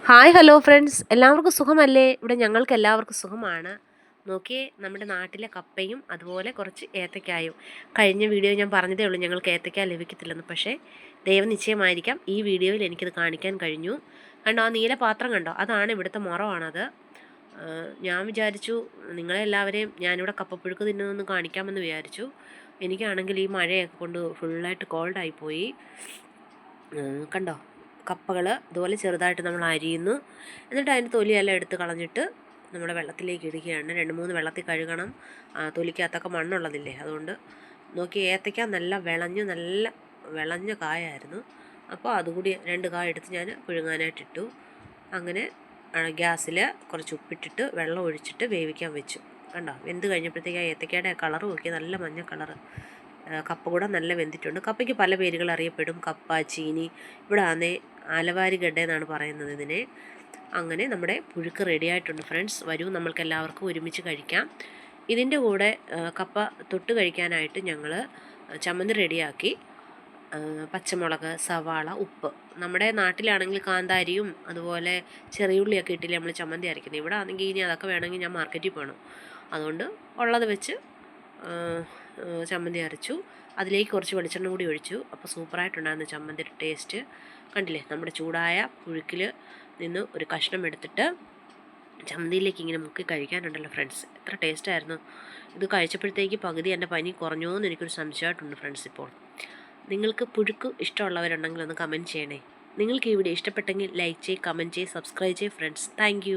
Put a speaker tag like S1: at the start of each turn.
S1: Hi hello friends, എല്ലാവർക്കും സുഖമല്ലേ? ഇവിടെ ഞങ്ങൾക്ക് എല്ലാവർക്കും സുഖമാണ്. നോക്കിയേ, നമ്മുടെ നാട്ടിലെ കപ്പയും അതുപോലെ കുറച്ച് ഏത്തക്കായും. കഴിഞ്ഞ വീഡിയോ ഞാൻ പറഞ്ഞതേ ഉള്ളൂ ഞങ്ങൾക്ക് ഏത്തക്ക ലഭിക്കത്തില്ലെന്ന്. പക്ഷേ ദൈവനിശ്ചയമായിരിക്കാം ഈ വീഡിയോയിൽ എനിക്കത് കാണിക്കാൻ കഴിഞ്ഞു. കണ്ടോ, ആ നീല പാത്രം കണ്ടോ? അതാണ് ഇവിടുത്തെ മുറമാണത്. ഞാൻ വിചാരിച്ചു നിങ്ങളെല്ലാവരെയും ഞാനിവിടെ കപ്പപ്പുഴുക്ക് തിന്നുന്നൊന്ന് കാണിക്കാമെന്ന് വിചാരിച്ചു. എനിക്കാണെങ്കിൽ ഈ മഴയൊക്കെ കൊണ്ട് ഫുള്ളായിട്ട് കോൾഡായിപ്പോയി. കണ്ടോ, കപ്പകൾ ഇതുപോലെ ചെറുതായിട്ട് നമ്മൾ അരിയുന്നു. എന്നിട്ട് അതിൻ്റെ തൊലിയെല്ലാം എടുത്ത് കളഞ്ഞിട്ട് നമ്മുടെ വെള്ളത്തിലേക്ക് ഇടുകയാണ്. 2-3 വെള്ളത്തിൽ കഴുകണം. തൊലിക്കകത്തൊക്കെ മണ്ണുള്ളതില്ലേ, അതുകൊണ്ട്. നോക്കി, ഏത്തയ്ക്ക നല്ല വിളഞ്ഞ കായായിരുന്നു. അപ്പോൾ അതുകൂടി 2 കായ എടുത്ത് ഞാൻ പുഴുങ്ങാനായിട്ടിട്ടു. അങ്ങനെ ഗ്യാസിൽ കുറച്ച് ഉപ്പിട്ടിട്ട് വെള്ളം ഒഴിച്ചിട്ട് വേവിക്കാൻ വെച്ചു. കണ്ടോ, വെന്ത് കഴിഞ്ഞപ്പോഴത്തേക്ക് ആ ഏത്തയ്ക്കയുടെ കളറ് നോക്കി, നല്ല മഞ്ഞ കളറ്. കപ്പ കൂടെ നല്ല വെന്തിട്ടുണ്ട്. കപ്പയ്ക്ക് പല പേരുകൾ അറിയപ്പെടും. കപ്പ, ചീനി. ഇവിടെ ആലവാരി ഗഡ എന്നാണ് പറയുന്നത് ഇതിനെ. അങ്ങനെ നമ്മുടെ പുഴുക്ക് റെഡി ആയിട്ടുണ്ട് ഫ്രണ്ട്സ്. വരൂ, നമ്മൾക്ക് എല്ലാവർക്കും ഒരുമിച്ച് കഴിക്കാം. ഇതിൻ്റെ കൂടെ കപ്പ തൊട്ട് കഴിക്കാനായിട്ട് ഞങ്ങൾ ചമ്മന്തി റെഡിയാക്കി. പച്ചമുളക്, സവാള, ഉപ്പ്. നമ്മുടെ നാട്ടിലാണെങ്കിൽ കാന്താരിയും അതുപോലെ ചെറിയുള്ളിയൊക്കെ ഇട്ടില്ലേ നമ്മൾ ചമ്മന്തി അരയ്ക്കുന്നത്. ഇവിടെ ആണെങ്കിൽ ഇനി അതൊക്കെ വേണമെങ്കിൽ ഞാൻ മാർക്കറ്റിൽ പോകണം. അതുകൊണ്ട് ഉള്ളത് വെച്ച് ചമ്മന്തി അരച്ചു. അതിലേക്ക് കുറച്ച് വെളിച്ചെണ്ണ കൂടി ഒഴിച്ചു. അപ്പോൾ സൂപ്പറായിട്ടുണ്ടായിരുന്നു ചമ്മന്തിയുടെ ടേസ്റ്റ്. കണ്ടില്ലേ, നമ്മുടെ ചൂടായ പുഴുക്കിൽ നിന്ന് ഒരു കഷ്ണം എടുത്തിട്ട് ചമ്മന്തിയിലേക്ക് ഇങ്ങനെ മുക്കി കഴിക്കാനുണ്ടല്ലോ ഫ്രണ്ട്സ്, എത്ര ടേസ്റ്റായിരുന്നു. ഇത് കഴിച്ചപ്പോഴത്തേക്ക് പകുതി എൻ്റെ പനി കുറഞ്ഞോ എന്ന് എനിക്കൊരു സംശയമായിട്ടുണ്ട് ഫ്രണ്ട്സ്. ഇപ്പോൾ നിങ്ങൾക്ക് പുഴുക്ക് ഇഷ്ടമുള്ളവരുണ്ടെങ്കിൽ ഒന്ന് കമൻറ്റ് ചെയ്യണേ. നിങ്ങൾക്ക് ഈ വീഡിയോ ഇഷ്ടപ്പെട്ടെങ്കിൽ ലൈക്ക് ചെയ്യ്, കമൻറ്റ് ചെയ്യ്, സബ്സ്ക്രൈബ് ചെയ്യ് ഫ്രണ്ട്സ്. താങ്ക്